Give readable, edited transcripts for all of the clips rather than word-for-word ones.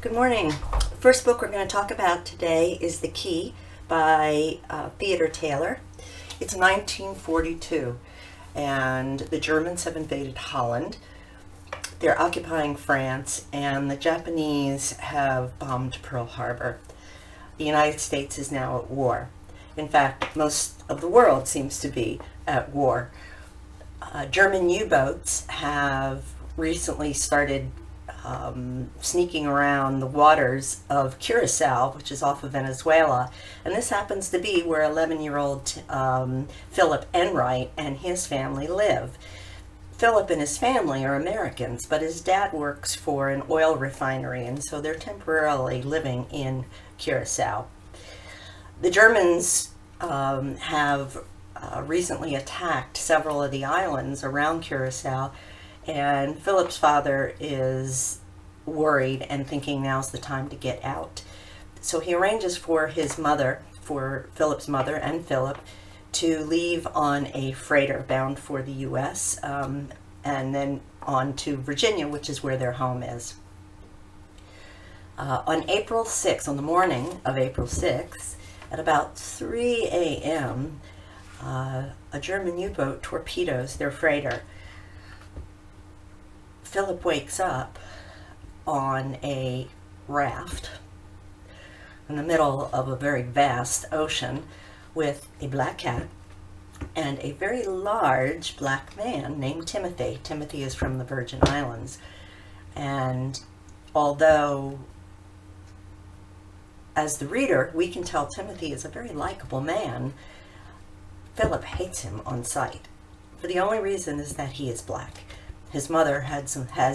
Good morning. The first book we're going to talk about today is The Key by Theodore Taylor. It's 1942, and the Germans have invaded Holland. They're occupying France, and the Japanese have bombed Pearl Harbor. The United States is now at war. In fact, most of the world seems to be at war. German U-boats have recently started sneaking around the waters of Curacao, which is off of Venezuela, and this happens to be where 11-year-old Philip Enright and his family live. Philip and his family are Americans, but his dad works for an oil refinery, and so they're temporarily living in Curacao. The Germans have recently attacked several of the islands around Curacao, and Philip's father is worried and thinking now's the time to get out. So he arranges for his mother, for Philip's mother and Philip, to leave on a freighter bound for the U.S. And then on to Virginia, which is where their home is. On April 6th, on the morning of April 6th, at about 3 a.m., a German U-boat torpedoes their freighter. Philip wakes up on a raft in the middle of a very vast ocean with a black cat and a very large black man named Timothy. Timothy is from the Virgin Islands. And although, as the reader, we can tell Timothy is a very likable man, Philip hates him on sight. For the only reason is that he is black. His mother has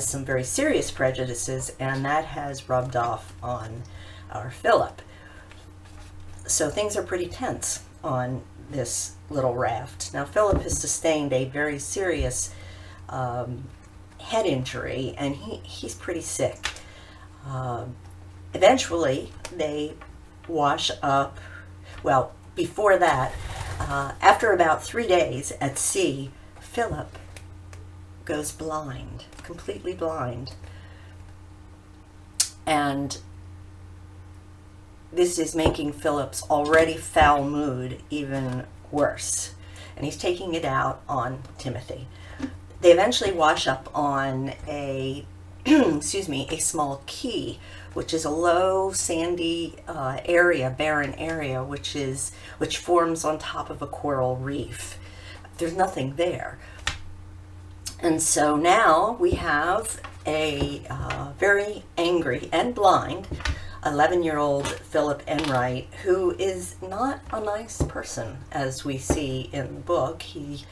some very serious prejudices, and that has rubbed off on our Philip. So things are pretty tense on this little raft. Now, Philip has sustained a very serious head injury, and he's pretty sick. Eventually, they wash up. Well, before that, after about 3 days at sea, Philip goes blind, completely blind. And this is making Philip's already foul mood even worse. And he's taking it out on Timothy. They eventually wash up on a small key, which is a low, sandy area, barren area, which forms on top of a coral reef. There's nothing there. And so now we have a very angry and blind 11-year-old Philip Enright, who is not a nice person, as we see in the book. He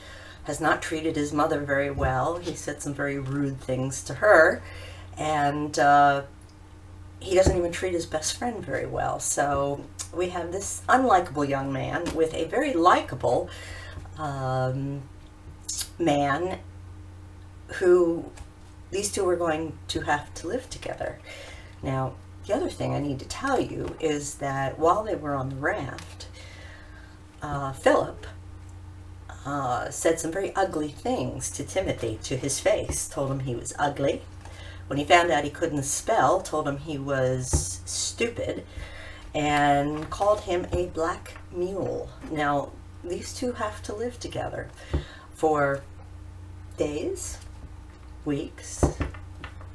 has not treated his mother very well. He said some very rude things to her, and he doesn't even treat his best friend very well. So we have this unlikable young man with a very likable man, who these two are going to have to live together. Now, the other thing I need to tell you is that while they were on the raft, Philip said some very ugly things to Timothy to his face. Told him he was ugly. When he found out he couldn't spell, told him he was stupid, and called him a black mule. Now, these two have to live together for days, weeks,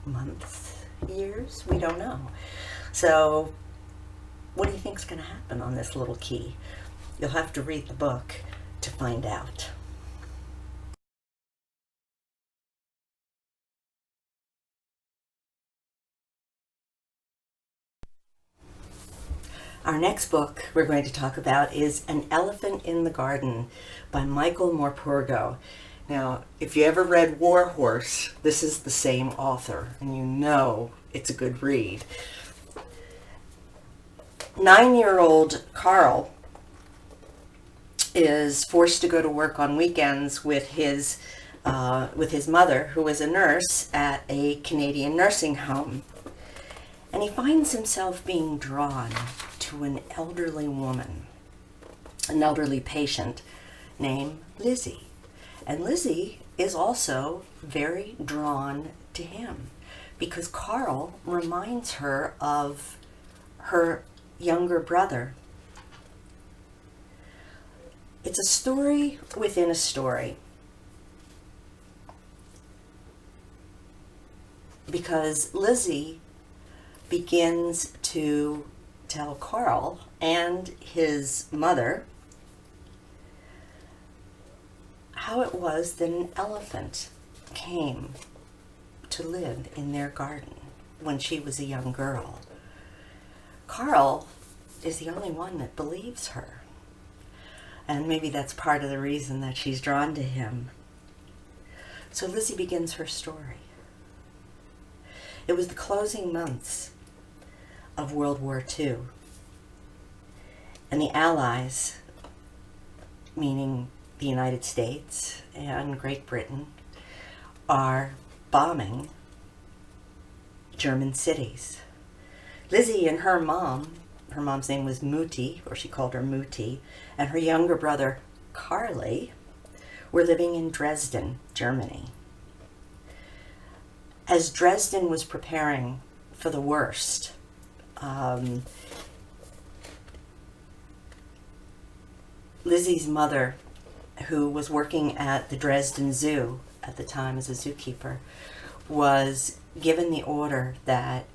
months, years, we don't know. So what do you think is going to happen on this little key? You'll have to read the book to find out. Our next book we're going to talk about is An Elephant in the Garden by Michael Morpurgo. Now, if you ever read War Horse, this is the same author, and you know it's a good read. 9-year-old Carl is forced to go to work on weekends with his mother, who is a nurse at a Canadian nursing home. And he finds himself being drawn to an elderly woman, an elderly patient named Lizzie. And Lizzie is also very drawn to him because Carl reminds her of her younger brother. It's a story within a story, because Lizzie begins to tell Carl and his mother how it was that an elephant came to live in their garden when she was a young girl. Carl is the only one that believes her, and maybe that's part of the reason that she's drawn to him. So Lizzie begins her story. It was the closing months of World War II, and the Allies, meaning the United States and Great Britain, are bombing German cities. Lizzie and her mom's name was Mutti, or she called her Mutti, and her younger brother Carly were living in Dresden, Germany. As Dresden was preparing for the worst, Lizzie's mother, who was working at the Dresden Zoo at the time as a zookeeper, was given the order that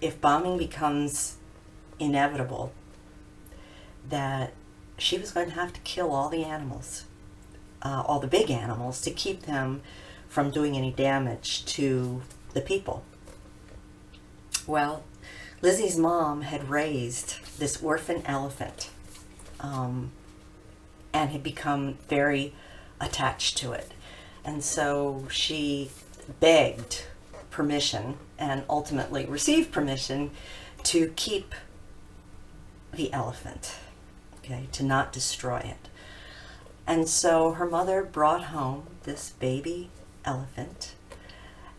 if bombing becomes inevitable, that she was going to have to kill all the animals, all the big animals, to keep them from doing any damage to the people. Well, Lizzie's mom had raised this orphan elephant and had become very attached to it. And so she begged permission and ultimately received permission to keep the elephant, okay, to not destroy it. And so her mother brought home this baby elephant,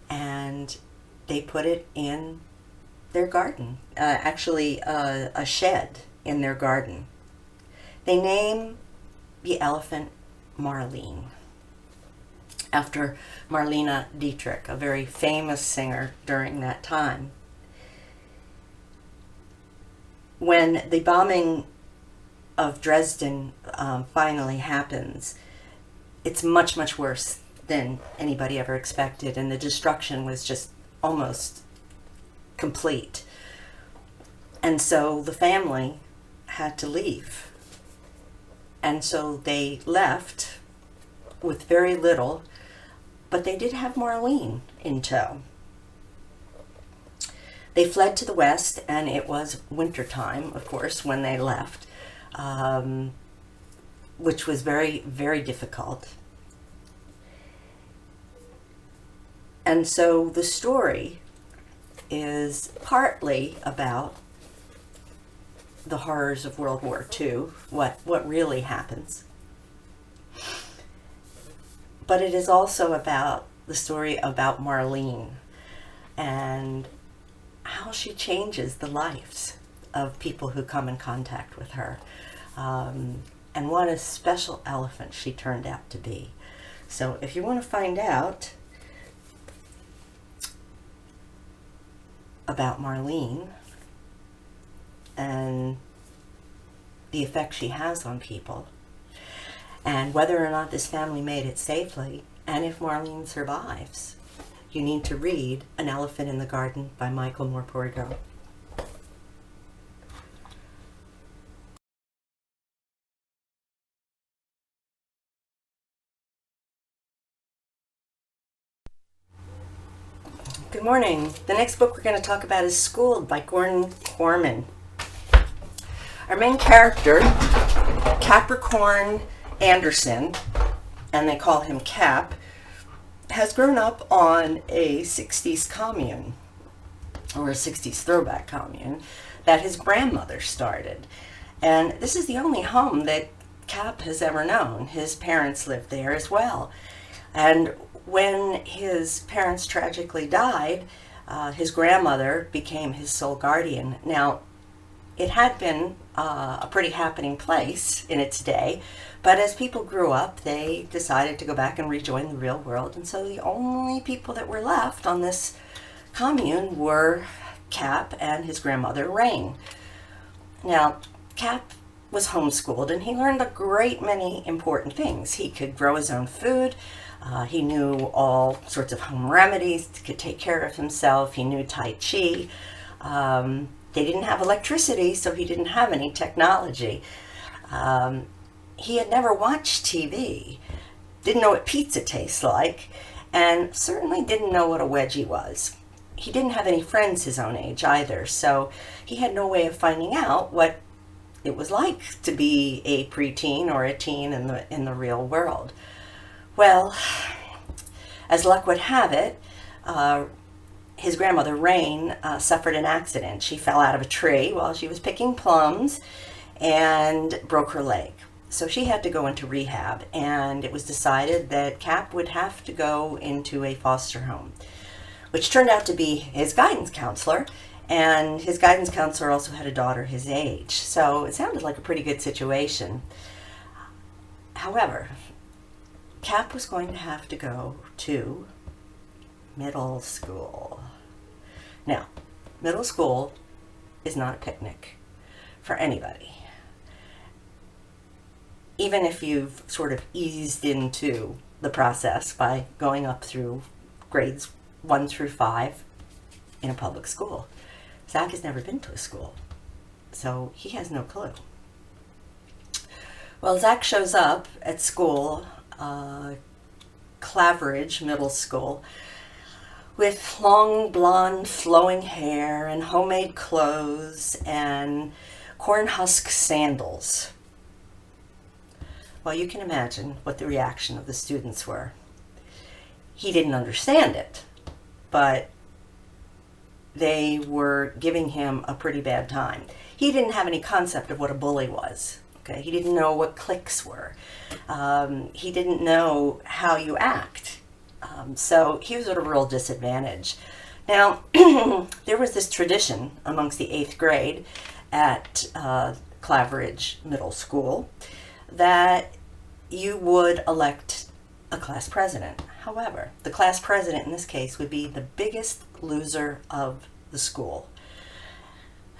and they put it in their garden, actually a shed in their garden. They name the elephant Marlene, after Marlene Dietrich, a very famous singer during that time. When the bombing of Dresden finally happens, it's much, much worse than anybody ever expected, and the destruction was just almost complete. And so the family had to leave. And so they left with very little, but they did have Marlene in tow. They fled to the west, and it was wintertime, of course, when they left, which was very, very difficult. And so the story is partly about the horrors of World War II, what really happens. But it is also about the story about Marlene and how she changes the lives of people who come in contact with her, and what a special elephant she turned out to be. So if you want to find out about Marlene and the effect she has on people, and whether or not this family made it safely, and if Marlene survives, you need to read An Elephant in the Garden by Michael Morpurgo. Good morning. The next book we're going to talk about is Schooled by Gordon Korman. Our main character, Capricorn Anderson, and they call him Cap, has grown up on a 60s commune, or a 60s throwback commune, that his grandmother started. And this is the only home that Cap has ever known. His parents lived there as well. And when his parents tragically died, his grandmother became his sole guardian. Now, it had been a pretty happening place in its day, but as people grew up, they decided to go back and rejoin the real world, and so the only people that were left on this commune were Cap and his grandmother Rain. Now, Cap was homeschooled and he learned a great many important things. He could grow his own food. He knew all sorts of home remedies, could take care of himself. He knew Tai Chi. They didn't have electricity, so he didn't have any technology. He had never watched TV, didn't know what pizza tastes like, and certainly didn't know what a wedgie was. He didn't have any friends his own age either, so he had no way of finding out what it was like to be a preteen or a teen in the real world. Well, as luck would have it, his grandmother Rain suffered an accident. She fell out of a tree while she was picking plums and broke her leg. So she had to go into rehab, and it was decided that Cap would have to go into a foster home, which turned out to be his guidance counselor, and his guidance counselor also had a daughter his age. So it sounded like a pretty good situation. However, Cap was going to have to go to middle school. Now, middle school is not a picnic for anybody. Even if you've sort of eased into the process by going up through grades 1 through 5 in a public school. Zach has never been to a school, so he has no clue. Well, Zach shows up at school, Claveridge Middle School, with long blonde flowing hair and homemade clothes and corn husk sandals. Well, you can imagine what the reaction of the students were. He didn't understand it, but they were giving him a pretty bad time. He didn't have any concept of what a bully was. Okay, he didn't know what cliques were. He didn't know how you act. So he was at a real disadvantage. Now, there was this tradition amongst the 8th grade at Claveridge Middle School that you would elect a class president. However, the class president in this case would be the biggest loser of the school.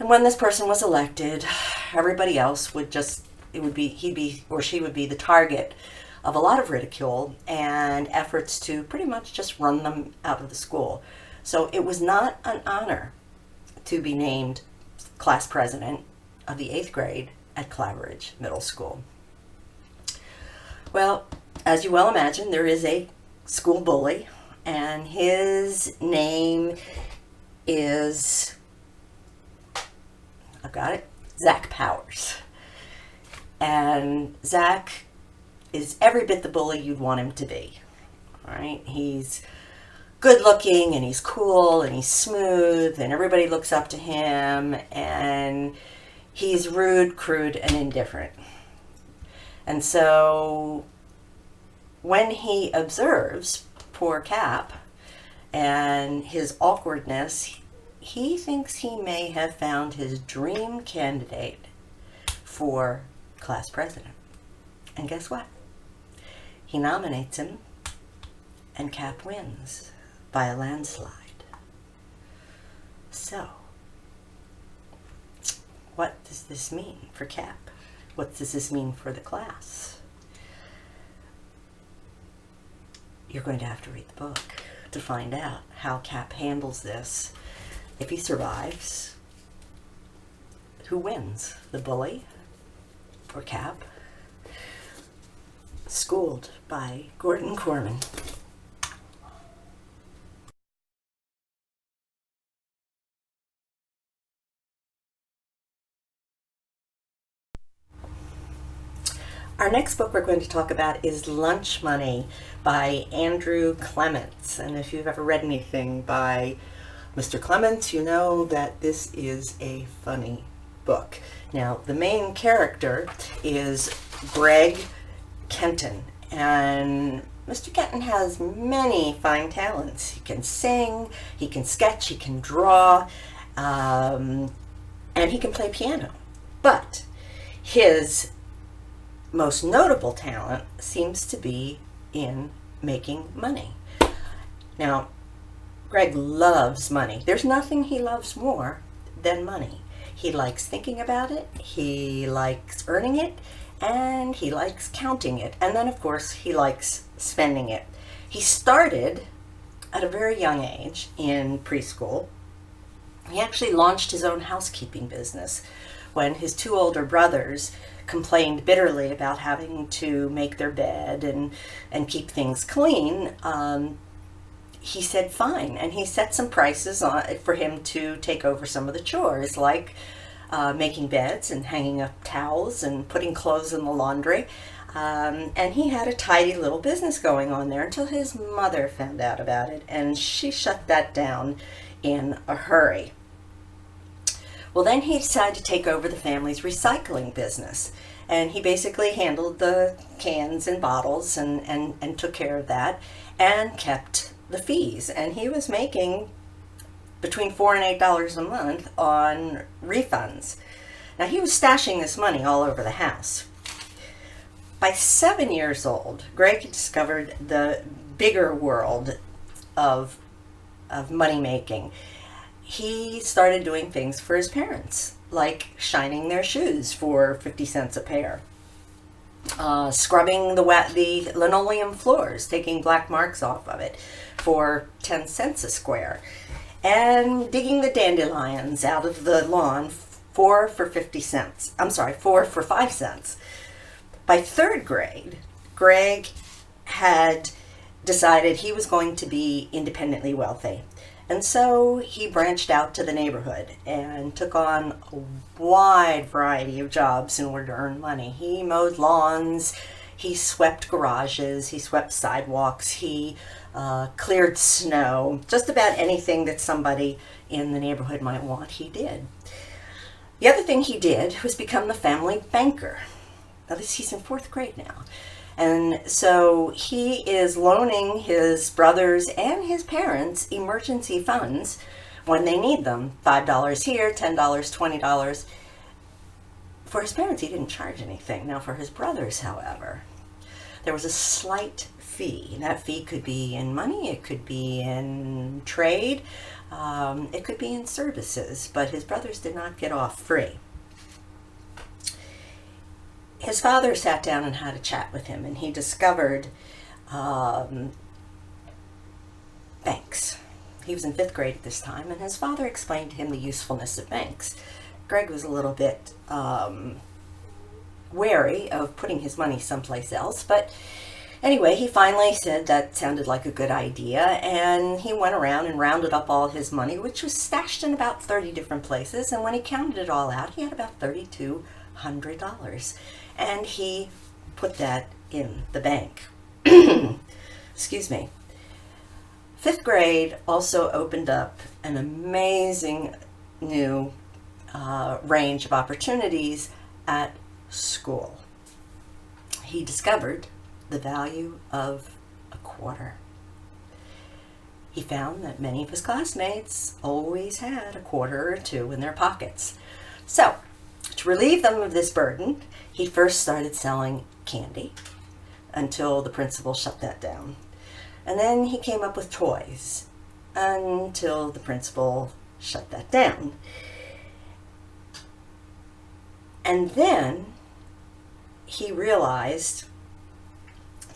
And when this person was elected, everybody else would just, he or she would be the target of a lot of ridicule and efforts to pretty much just run them out of the school. So it was not an honor to be named class president of the 8th grade at Claveridge Middle School. Well, as you well imagine, there is a school bully, and his name is, I've got it, Zach Powers. And Zach is every bit the bully you'd want him to be. All right, he's good looking and he's cool and he's smooth and everybody looks up to him, and he's rude, crude, and indifferent. And so when he observes poor Cap and his awkwardness, he thinks he may have found his dream candidate for class president. And guess what? He nominates him, and Cap wins by a landslide. So, what does this mean for Cap? What does this mean for the class? You're going to have to read the book to find out how Cap handles this. If he survives, who wins? The bully or Cap? Schooled by Gordon Corman. Our next book we're going to talk about is Lunch Money by Andrew Clements. And if you've ever read anything by Mr. Clements, you know that this is a funny book. Now, the main character is Greg Kenton, and Mr. Kenton has many fine talents. He can sing, he can sketch, he can draw, and he can play piano. But his most notable talent seems to be in making money. Now, Greg loves money. There's nothing he loves more than money. He likes thinking about it, he likes earning it, and he likes counting it. And then, of course, he likes spending it. He started at a very young age in preschool. He actually launched his own housekeeping business when his two older brothers complained bitterly about having to make their bed and keep things clean. He said fine, and he set some prices on for him to take over some of the chores, like making beds and hanging up towels and putting clothes in the laundry. And he had a tidy little business going on there until his mother found out about it, and she shut that down in a hurry. Well, then he decided to take over the family's recycling business, and he basically handled the cans and bottles and took care of that and kept the fees. And he was making between $4 and $8 a month on refunds. Now, he was stashing this money all over the house. By 7 years old, Greg had discovered the bigger world of money making. He started doing things for his parents, like shining their shoes for 50 cents a pair, scrubbing the linoleum floors, taking black marks off of it for 10 cents a square, and digging the dandelions out of the lawn, 4 for 50 cents. I'm sorry, 4 for 5 cents. By third grade, Greg had decided he was going to be independently wealthy. And so he branched out to the neighborhood and took on a wide variety of jobs in order to earn money. He mowed lawns, he swept garages, he swept sidewalks, he cleared snow. Just about anything that somebody in the neighborhood might want, he did. The other thing he did was become the family banker. Now, he's in 4th grade now. And so he is loaning his brothers and his parents emergency funds when they need them. $5 here, $10, $20. For his parents, he didn't charge anything. Now, for his brothers, however, there was a slight fee. And that fee could be in money, it could be in trade, it could be in services, but his brothers did not get off free. His father sat down and had a chat with him, and he discovered banks. He was in 5th grade at this time, and his father explained to him the usefulness of banks. Greg was a little bit wary of putting his money someplace else, but anyway, he finally said that sounded like a good idea, and he went around and rounded up all his money, which was stashed in about 30 different places, and when he counted it all out, he had about $3,200. And he put that in the bank. Excuse me. 5th grade also opened up an amazing new range of opportunities at school. He discovered the value of a quarter. He found that many of his classmates always had a quarter or two in their pockets. So, to relieve them of this burden, he first started selling candy until the principal shut that down. And then he came up with toys until the principal shut that down. And then he realized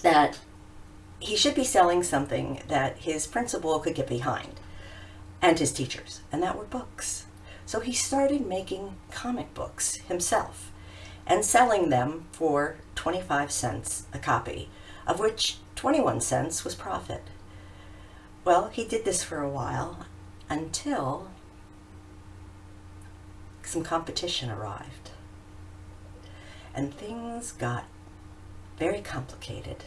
that he should be selling something that his principal could get behind, and his teachers, and that were books. So he started making comic books himself and selling them for 25 cents a copy, of which 21 cents was profit. Well, he did this for a while until some competition arrived. And things got very complicated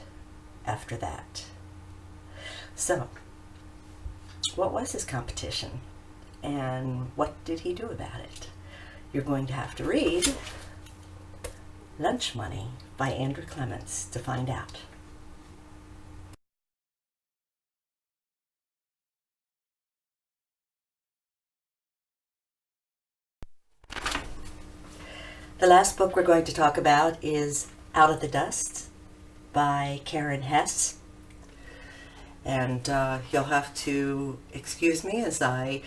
after that. So, what was his competition? And what did he do about it? You're going to have to read Lunch Money by Andrew Clements to find out. The last book we're going to talk about is Out of the Dust by Karen Hess. And you'll have to excuse me as I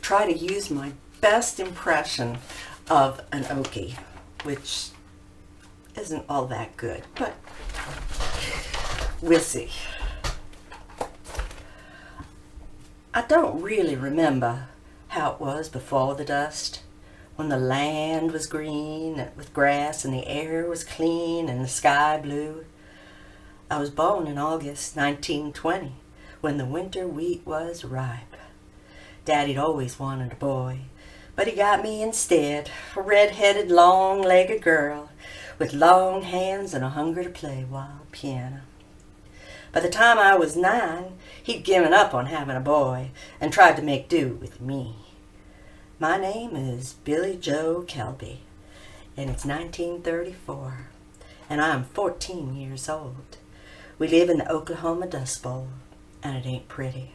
try to use my best impression of an Okie, which isn't all that good, but we'll see. I don't really remember how it was before the dust, when the land was green with grass and the air was clean and the sky blue. I was born in August 1920, when the winter wheat was ripe. Daddy'd always wanted a boy, but he got me instead, a red-headed, long-legged girl with long hands and a hunger to play wild piano. By the time I was 9, he'd given up on having a boy and tried to make do with me. My name is Billy Joe Kelby, and it's 1934, and I'm 14 years old. We live in the Oklahoma Dust Bowl, and it ain't pretty.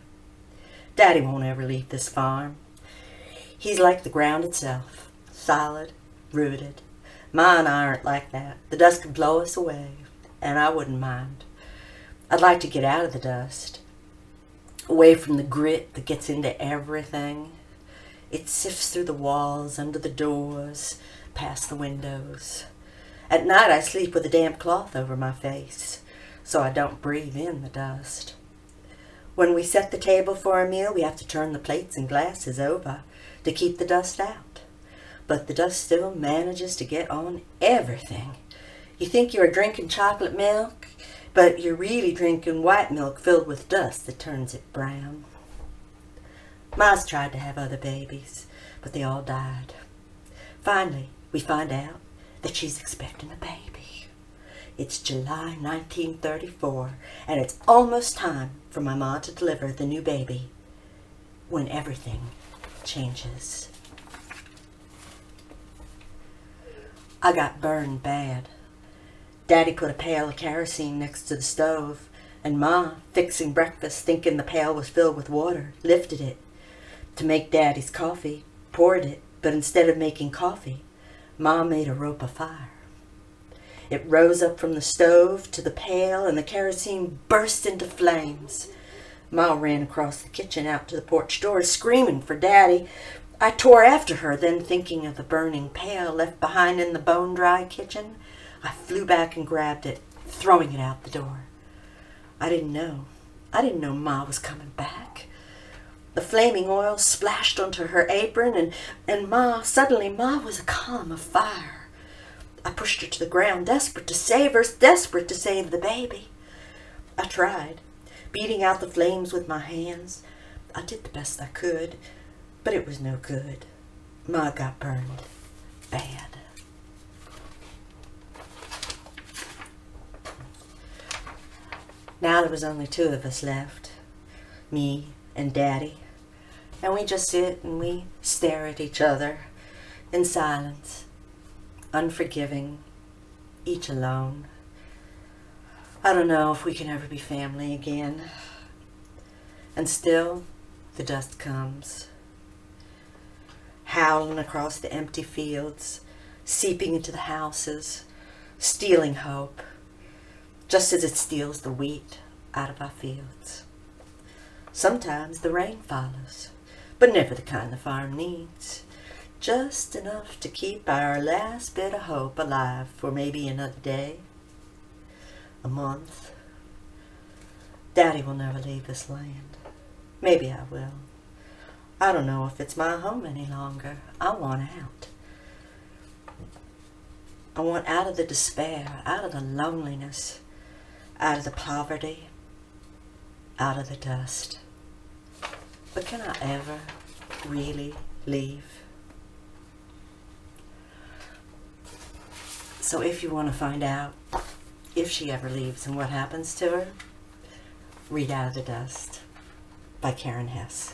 Daddy won't ever leave this farm. He's like the ground itself, solid, rooted. Ma and I aren't like that. The dust could blow us away, and I wouldn't mind. I'd like to get out of the dust, away from the grit that gets into everything. It sifts through the walls, under the doors, past the windows. At night I sleep with a damp cloth over my face, so I don't breathe in the dust. When we set the table for a meal, we have to turn the plates and glasses over to keep the dust out. But the dust still manages to get on everything. You think you're drinking chocolate milk, but you're really drinking white milk filled with dust that turns it brown. Ma's tried to have other babies, but they all died. Finally, we find out that she's expecting a baby. It's July 1934, and it's almost time for my ma to deliver the new baby, when everything changes. I got burned bad. Daddy put a pail of kerosene next to the stove, and Ma, fixing breakfast, thinking the pail was filled with water, lifted it to make Daddy's coffee, poured it, but instead of making coffee, Ma made a rope of fire. It rose up from the stove to the pail, and the kerosene burst into flames. Ma ran across the kitchen out to the porch door, screaming for Daddy. I tore after her, then thinking of the burning pail left behind in the bone-dry kitchen, I flew back and grabbed it, throwing it out the door. I didn't know Ma was coming back. The flaming oil splashed onto her apron, and suddenly Ma was a column of fire. I pushed her to the ground, desperate to save her, desperate to save the baby. I tried, beating out the flames with my hands. I did the best I could, but it was no good. Ma got burned bad. Now there was only 2 of us left, me and Daddy, and we just sit and we stare at each other in silence, unforgiving, each alone. I don't know if we can ever be family again. And still, the dust comes, howling across the empty fields, seeping into the houses, stealing hope, just as it steals the wheat out of our fields. Sometimes the rain follows, but never the kind the farm needs. Just enough to keep our last bit of hope alive for maybe another day, a month. Daddy will never leave this land. Maybe I will. I don't know if it's my home any longer. I want out. I want out of the despair, out of the loneliness, out of the poverty, out of the dust. But can I ever really leave? So if you want to find out if she ever leaves and what happens to her, read Out of the Dust by Karen Hess.